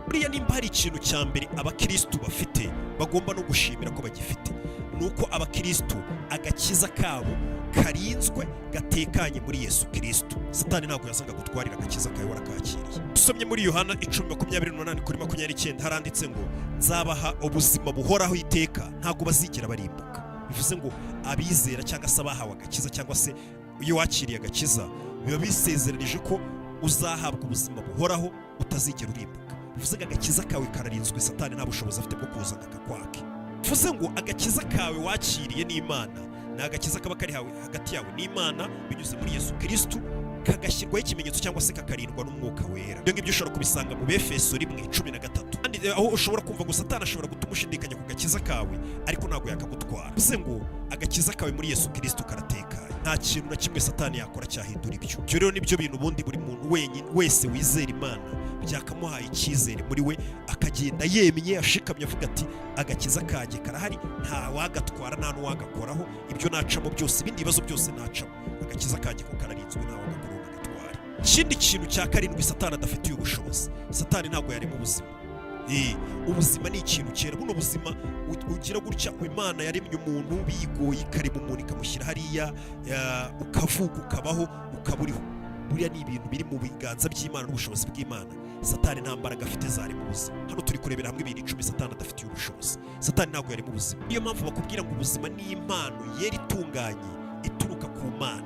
Buriya nimba hari ikintu cya mbere abakristu bafite bagomba no gushimira ko bagifite, nuko abakristu agakiza kabo karinzwe gatekanye muri Yesu Kristo. Satani ntabwo yazanga gutwarira agakiza kawe warakakiriye. Dusomye muri Yohana 10:28-29 haranditse ngo nzabaha ubuzima buhoraho iteka, ntabwo bazigera barimbuka. Bivuze ngo abizera cyangwa se abahawe agakiza cyangwa se iyo wakiriye agakiza biba bisezeranije ko uzahabwa ubuzima buhoraho utazigera urimbuka. Bivuze ngo agakiza kawe kararinzwe, Satani nta bushobozi afite bwo kuzana akakwake. Bivuze ngo agakiza kawe wakiriye n'Imana ni agakiza kaba kari hagati yawe n'Imana binyuze muri Yesu Kristo, kagashyirwaho ikimenyetso cyangwa se kakarindwa n'Umwuka Wera. Ibyo ngibyo ushobora kubisanga mu Befeso 1:13, kandi aho ushobora kumva ngo Satani ashobora gutuma ushidikanya ku gakiza kawe ariko ntabwo yakagutwara. Bivuze ngo agakiza kawe muri Yesu Kristo karatekanye, nta kintu na kimwe Satani yakora cyahindura ibyo. Ibyo rero nibyo bintu ubundi buri muntu wese wizera Imana byakamuhaye icyizere muri we, akagenda yemye ashikamye avuga ati agakiza kanjye karahari, nta wagatwara nta n'uwagakoraho, ibyo nacamo byose, ibindi bibazo byose nacamo, agakiza kanjye ko kararinzwe nta wagakora agatwara. Ikindi kintu cya karindwi Satani adafitiye ubushobozi, Satani ntabwo yarema ubuzima. Ubuzima ni ikintu cyera. Buno buzima ugira gutya, Imana yaremye umuntu bigoye, ikarema umuntu ikamushyira hariya, ukavuga ukabaho ukaburiho. Buriya ni ibintu biri mu biganza by'Imana n'ubushobozi bw'Imana. Satani nta mbaraga afite zari mu buzima. Hano turi kurebera hamwe ibintu 10 Satani adafitiye ubushobozi. Satani ntabwo yari mu buzima. Niyo mpamvu bakubwira ngo ubuzima ni impano yera itunganye ituruka ku Mana.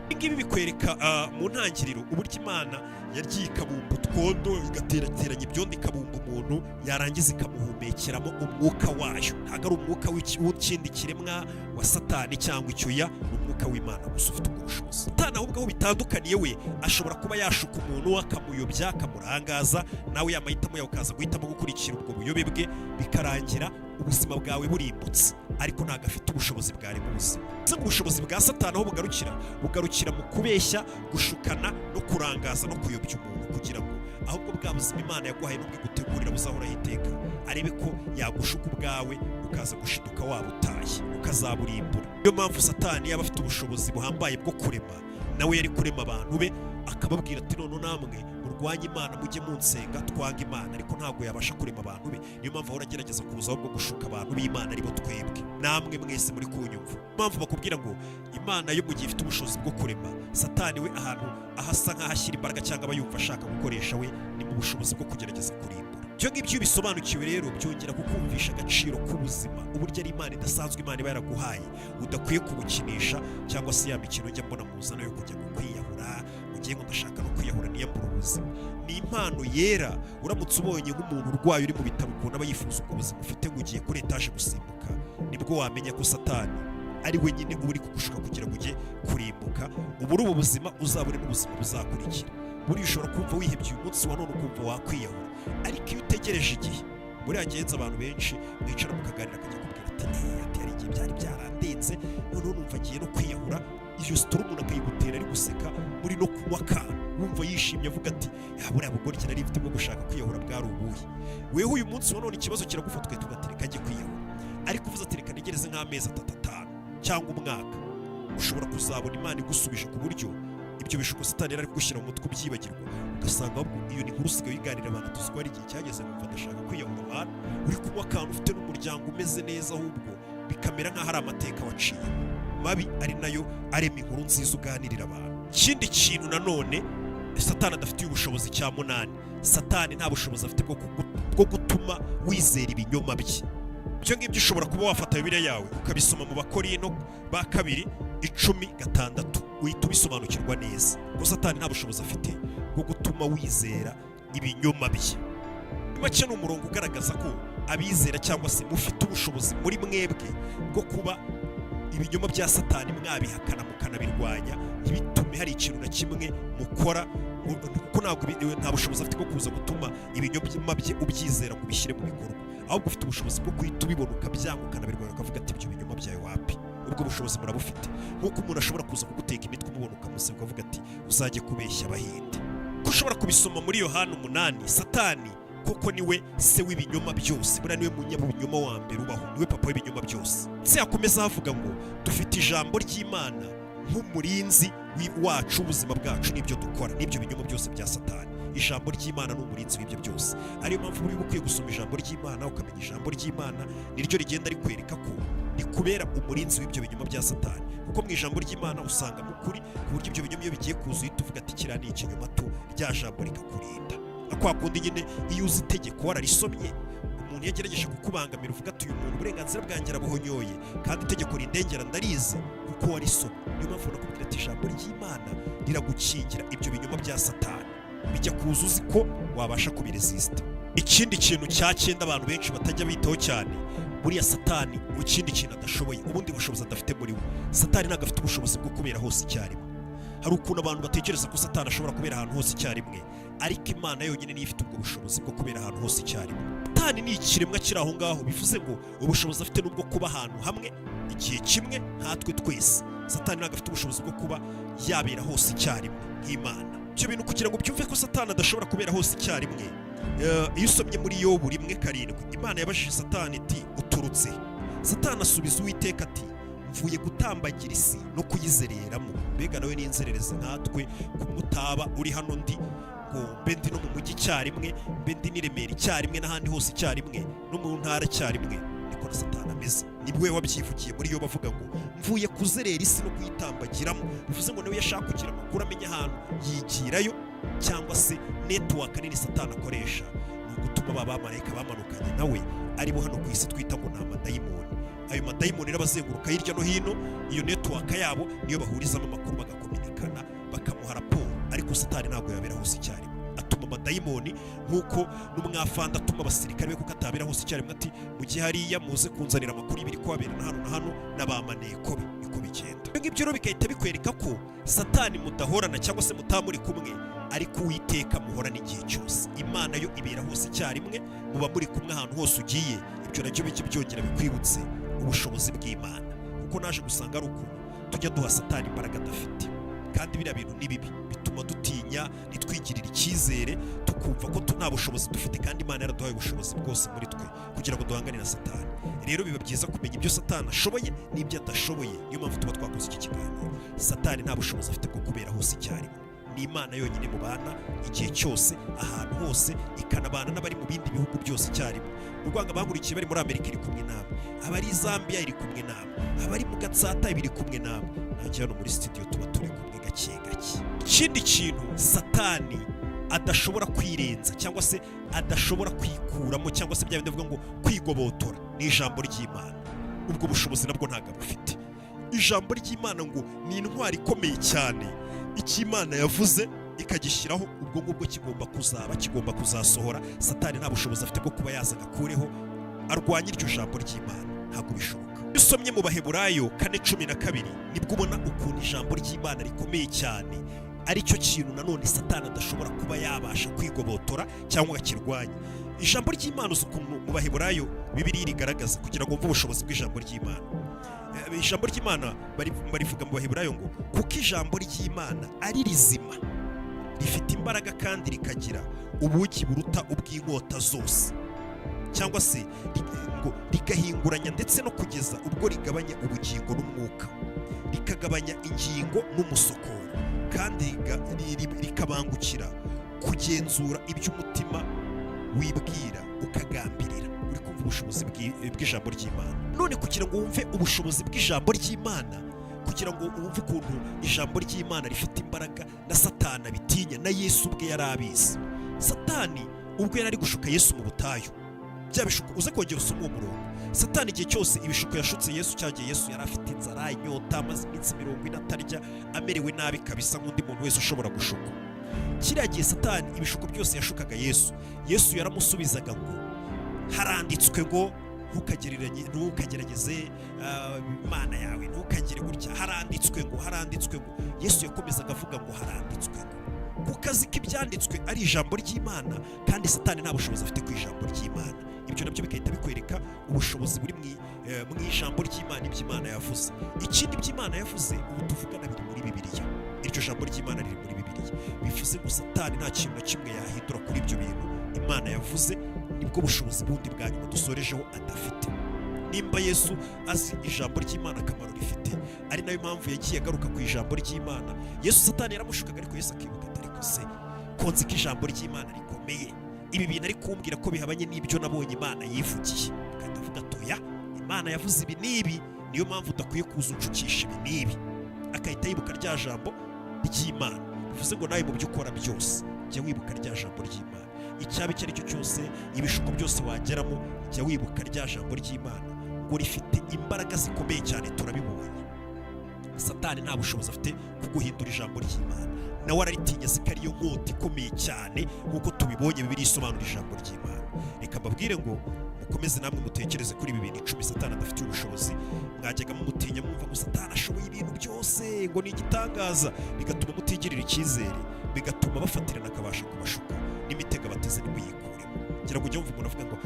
Ibi bikwereka mu ntangiriro uburyo Imana yagiye ikabumba utwondo igateranya ibyondo ikabumba umuntu, yarangiza ikamuhumekeramo umwuka wayo. Ntabwo ari umwuka w'ikindi kiremwa wa Satani cyangwa icyoya, umwuka w'Imana gusa ufite ubwo bushobozi. Satani ahubwo aho bitandukaniye, we ashobora kuba yashuka umuntu akamuyobya akamurangaza, nawe yamahitamo yawe ukaza guhitamo gukurikira ubwo buyobe bwe, bikarangira ubuzima bwawe burimbutse, ariko ntabwo afite ubushobozi bwari mu buzima. Ubushobozi bwa Satani aho bugarukira mu kubeshya, gushukana no kurangaza no kuyobya umuntu, kugira ngo ahubwo bwa buzima Imana yaguhaye n'ubwo gutegurira buzahoraho iteka, arebe ko yagushuka ubwawe ukaza gushiduka wabutaye ukazaburimbura. Niyo mpamvu Satani yaba afite ubushobozi buhambaye bwo kurema, nawe yari kurema abantu be akababwira ati none namwe murwanye Imana mujye munsenga twanga Imana, ariko ntabwo yabasha kurema abantu be. Niyo mpamvu ahora agerageza kuzaho bwo gushuka abantu b'Imana aribo twebwe namwe mwese muri kunyumva. Mpamvu bakubwira ngo Imana yo mu gihe ifite ubushobozi bwo kurema, Satani we ahantu ahasa nk'ahashyira imbaraga cyangwa aba yumva ashaka gukoresha we ni mu bushobozi bwo kugerageza kurimbura. Ibyo ngibyo bisobanukiwe rero byongera kukumvisha agaciro k'ubuzima, uburyo ari Imana idasanzwe Imana iba yaraguhaye, udakwiye kubukinisha cyangwa se ya mikino njya mbona muzana yo kujya kwiyahura, mugiye ngo ndashaka no kwiyahura niyambura ubuzima. Ni impano yera. Uramutse ubonye nk'umuntu urwaye uri mu bitaro ukabona aba yifuza ubwo buzima ufite ngo ugiye kuri etaje gusimbuka, nibwo wamenya ko Satani ari we nyine uba uri kugushuka kugira ngo ujye kurimbuka, ubure ubu buzima uzabure n'ubuzima buzakurikira. Buriya ushobora kumva wihebye uyu munsi wa none ukumva wakwiyahura, ariko iyo utegereje igihe, buriya ngenzi abantu benshi mwicara mukaganira akajya kubwira ati hari igihe byari byarandenze, noneho numva agiye no kwiyahura. Iyo sitora umuntu akayigutera ari guseka, muri no kunywa akantu wumva yishimye avuga ati buriya bugore nari mfite bwo gushaka kwiyahura bwari ubuhe. Wewe uyu munsi wa none ikibazo kiragufata ugahita ugatereka ajye kwiyahura, ariko uvuze ati reka ntegereze nk'amezi 3 cyangwa umwaka, ushobora kuzabona Imana igusubije ku buryo ibyo bishuko Satani ari kugushyira mu mutwe ubyibagirwa, ugasanga ahubwo iyo ni nkuru usigaye wiganira abantu tuzi ko hari igihe cyageze numva ndashaka kwiyahura abantu, uri kunywa akantu ufite n'umuryango umeze neza, ahubwo bikamera nk'aho ari amateka waciye mabi, ari nayo arema inkuru nziza uganirira abantu. Ikindi kintu nanone Satani adafitiye ubushobozi cya 8, Satani nta bushobozi afite bwo gutuma wizera ibinyoma bye. Ibyo ngibyo ushobora kuba wafata Bibiliya yawe ukabisoma mu Bakorinto ba 2:16 uhita ubisobanukirwa neza ko Satani nta bushobozi afite bwo gutuma wizera ibinyoma bye. Make ni umurongo ugaragaza ko abizera cyangwa se mufite ubushobozi muri mwebwe bwo kuba ibinyoma bya satani mwabihakana mukanabirwanya, ntibitume hari ikintu na kimwe mukora, kuko nta bushobozi afite bwo kuza gutuma ibinyoma bye ubyizera ngo ubishyire mu bikorwa, ahubwo ufite ubushobozi bwo guhita ubibona ukabyanga ukanabirwanya ukavuga ati ibyo binyoma byawe wapi. Ubwo bushobozi murabufite, nk'uko umuntu ashobora kuza kuguteka imitwe umubona ukamusaba ukavuga ati uzajye kubeshya Abahinde. Ko ushobora kubisoma muri Yohana 8, Satani kuko niwe se w'ibinyoma byose, buriya niwe munyabinyoma wa mbere ubaho, niwe papa w'ibinyoma byose. Se yakomeza havuga ngo dufite ijambo ry'Imana nk'umurinzi wacu ubuzima bwacu n'ibyo dukora, n'ibyo binyoma byose bya Satani. Ijambo ry'Imana ni umurinzi w'ibyo byose. Ariyo mpamvu uri bukwiye gusoma ijambo ry'Imana, ukamenya ijambo ry'Imana niryo rigenda rikwereka ko rikubera umurinzi w'ibyo binyoma bya Satani, kuko mu ijambo ry'Imana usangamo ukuri, ku buryo ibyo binyoma iyo bigiye kuza uhita uvuga ati kiriya ni ikinyoma tu, rya jambo rikakurinda. Kwa kundi nyine iyo uzi itegeko wararisomye, umuntu yagerageje kukubangamira uvuga ati uyu muntu uburenganzira bwanjye arabuhonyoye, kandi itegeko rindengera ndarizi kuko warisomye. Niyo mpamvu nakubwira ati ijambo ry'Imana riragukingira ibyo binyoma bya Satani, bijya kuza uzi ko wabasha kubiresista. Ikindi kintu cya 9 abantu benshi batajya bitaho cyane, buriya Satani ikindi kintu adashoboye, ubundi bushobozi adafite muri we. Satani ntabwo afite ubushobozi bwo kubera hose icyarimwe. Hari ukuntu abantu batekereza ko Satani ashobora kubera ahantu hose icyarimwe, ariko Imana yonyine niyo ifite ubwo bushobozi bwo kubera ahantu hose icyarimwe. Satani ni ikiremwa kiri aho ngaho, bivuze ngo ubushobozi afite n'ubwo kuba ahantu hamwe igihe kimwe nkatwe twese. Satani ntabwo afite ubushobozi bwo kuba yabera hose icyarimwe nk'Imana. Ibyo bintu kugira ngo byumve ko Satani adashobora kubera hose icyarimwe, iyo usomye muri Yobu 1:7, Imana yabajije Satani iti uturutse. Satani asubiza Uwiteka ati mvuye gutambagira isi no kuyizereramo. Mbega nawe n'inzererezi nkatwe, kumutaba uri hano ndi ngo mbe ndi no mu mujyi icyarimwe, mbe ndi n'Iremera icyarimwe, n'ahandi hose icyarimwe, no mu ntara icyarimwe. Niko na Satani ameze. Nibwo wabyivugiye muri Yobu bavuga ngo mvuye kuzerera isi no kuyitambagiramo. Bivuze ngo nawe yashaka kugira amakuru amenya ahantu yigirayo, cyangwa se network nini Satani akoresha ni ugutuma abamarayika bamanukanye nawe aribo hano ku isi twita ngo ni amadayimoni. Ayo madayimoni n'abazenguruka hirya no hino, iyo network yabo niyo bahurizamo amakuru bagakominikana bakamuha raporo. Ariko Satani ntabwo yabera hose icyarimwe, atuma amadayimoni nk'uko n'umwafanda atuma abasirikare be kuko atabera hose icyarimwe, ati mu gihe hariya muze kunzanira amakuru y'ibiri kubabera na hano n'abamaneko be. Niko bigenda. Ibyo ngibyo rero bigahita bikwereka ko Satani mudahorana cyangwa se mutamuri kumwe, ariko Uwiteka muhorana igihe cyose. Imana yo ibera hose icyarimwe, muba muri kumwe ahantu hose ugiye. Ibyo nacyo bijye byongera bikwibutse ubushobozi bw'Imana, kuko naje gusanga ari ukuntu tujya duha Satani imbaraga adafite. Kandi biriya bintu ni bibi, bituma dutinya, nitwigirira icyizere, tukumva ko nta bushobozi dufite, kandi Imana yaraduhaye ubushobozi bwose muri twe kugira ngo duhangane na Satani. Rero biba byiza kumenya ibyo Satani ashoboye n'ibyo adashoboye. Niyo mpamvu tuba twakoze iki kiganiro. Satani nta bushobozi afite bwo kubera hose icyarimwe, ni Imana yonyine mubana igihe cyose, ahantu hose, ikanabana n'abari mu bindi bihugu byose icyarimwe. U Rwanda bahurikiye bari muri Amerika iri kumwe nabo, abari Zambia iri kumwe nabo, abari mu Gatsata biri kumwe nabo, nanjye hano muri studio tuba turi kumwe gake gake. Ikindi kintu Satani adashobora kwirenza cyangwa se adashobora kwikuramo, cyangwa se bya bindi bavuga ngo kwigobotora, ni ijambo ry'Imana. Ubwo bushobozi nabwo ntabwo bufite. Ijambo ry'Imana ngo ni intwari ikomeye cyane, icyo Imana yavuze ikagishyiraho ubwo ngubwo kigomba kuzasohora. Satani nta bushobozi afite bwo kuba yaza agakureho arwanya iryo jambo ry'Imana, ntabwo bishoboka. Iyo usomye mu Baheburayo 4:12 nibwo ubona ukuntu ijambo ry'Imana rikomeye cyane, aricyo kintu nanone Satani adashobora kuba yabasha kwigobotora cyangwa akirwanya. Ijambo ry'Imana uzi ukuntu mu Baheburayo Bibiliya rigaragaza, kugira ngo mve ubushobozi bw'ijambo ry'Imana. Ijambo ry'Imana barivuga mu Baheburayo ngo kuko ijambo ry'Imana ari rizima, rifite imbaraga kandi rikagira ubugi buruta ubw'inkota zose, cyangwa se ngo rigahinguranya ndetse no kugeza ubwo rigabanya ubugingo n'umwuka, rikagabanya ingingo n'umusokoro, kandi rikabangukira kugenzura iby'umutima wibwira ukagambirira. Uri kumva ubushobozi bw'ijambo ry'Imana. None kugira ngo wumve ubushobozi bw'ijambo ry'Imana, kugira ngo wumve ukuntu ijambo ry'Imana rifite imbaraga, na Satani abitinya, na Yesu ubwe yari abizi. Satani ubwo yari ari gushuka Yesu mu butayu, bya bishuko uze kongera usoma uwo murongo. Satani igihe cyose ibishuko yashutse Yesu, cyagiye Yesu yari afite inzara, inyota, amaze iminsi 40 atarya, amerewe nabi kabisa nk'undi muntu wese ushobora gushuka. Kiriya gihe Satani ibishuko byose yashukaga Yesu, Yesu yaramusubizaga ngo haranditswe ngo ntukagerageze imana yawe, ntukagire gutya, haranditswe ngo Yesu yakomezaga avuga ngo haranditswe ngo, kuko azi ko ibyanditswe ari ijambo ry'Imana kandi Satani nta bushobozi afite ku ijambo ry'Imana. Ibyo nabyo bigahita bikwereka ubushobozi buri mu ijambo ry'Imana, iby'Imana yavuze. Ikindi by'Imana yavuze ubu tuvugana biri muri Bibiliya, iryo jambo ry'Imana riri muri Bibiliya, bivuze ngo Satani nta kintu na kimwe yahindura kuri ibyo bintu Imana yavuze. Nibwo bushobozi bundi bwa nyuma dusorejeho adafite. Nimba Yesu azi ijambo ry'Imana akamaro rifite, ari nayo mpamvu yagiye agaruka ku ijambo ry'Imana. Yesu Satani yaramushukaga, ariko Yesu akibuka ati ariko se ko nzi ko ijambo ry'Imana rikomeye, ibi bintu ari kumbwira ko bihabanye n'ibyo nabonye Imana yivugiye, kandi avuga atoya, Imana yavuze ibi n'ibi, niyo mpamvu udakwiye kuza unshukisha ibi n'ibi. Akahita yibuka rya jambo ry'Imana. Bivuze ngo nawe mu byo ukora byose jya wibuka rya jambo ry'Imana. Icyaba icyo ari cyo cyose, ibishuko byose wageramo, jya wibuka rya jambo ry'Imana ngo rifite imbaraga zikomeye cyane. Turabibonye Satani nta bushobozi afite kuguhindura ijambo ry'Imana, nawe araritinya, ko ariyo nkota ikomeye cyane nk'uko tubibonye Bibiliya isobanura ijambo ry'Imana. Reka mbabwire ngo mukomeze namwe mutekereze kuri ibi bintu 10 Satani adafitiye ubushobozi. Mwajyaga mumutinya mwumva ngo Satani ashoboye ibintu byose, ngo ni igitangaza, bigatuma mutigirira icyizere, bigatuma bafatirana akabasha kubashuka, n'imitego bateze nimuyikuremo. Ngira ngo ujye wumva umuntu avuga ngo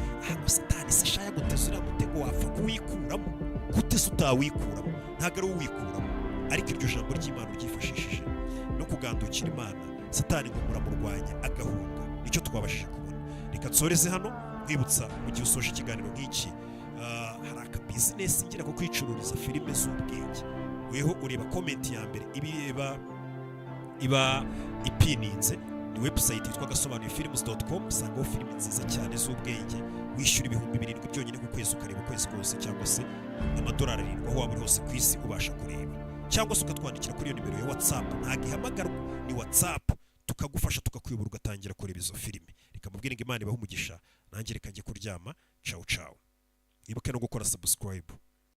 ngo Satani se shaya guteza uriya mutego wapfa kuwikuramo gute? Se utawikuramo, ntabwo ari uwikuramo, ariko iryo jambo ry'Imana ryifashishije no kugandukira Imana, Satani ngo muramurwanya agahunga. Nicyo twabashije kubona. Reka nsoreze hano kwibutsa mu gihe usoje ikiganiro nk'iki, hari aka business ngira ko kwicururiza filime z'ubwenge. Weho ureba comment ya mbere iba ipininze, ni website yitwa gasobanuyefilms.com. usangaho filime nziza cyane z'ubwenge, wishyura ibihumbi 7 byonyine ku kwezi, ukareba ukwezi kose, cyangwa se amadolari 7 aho waba uri hose ku isi ubasha kureba, cyangwa se ukatwandikira kuri iyo nimero ya WhatsApp. Ntabwo ihamagarwa, ni WhatsApp, tukagufasha tukakuyobora ugatangira kureba izo filime. Reka mubwire ngo Imana ibahe umugisha, nanjye reka njye kuryama. Ciao ciao. Ibuke no gukora subscribe.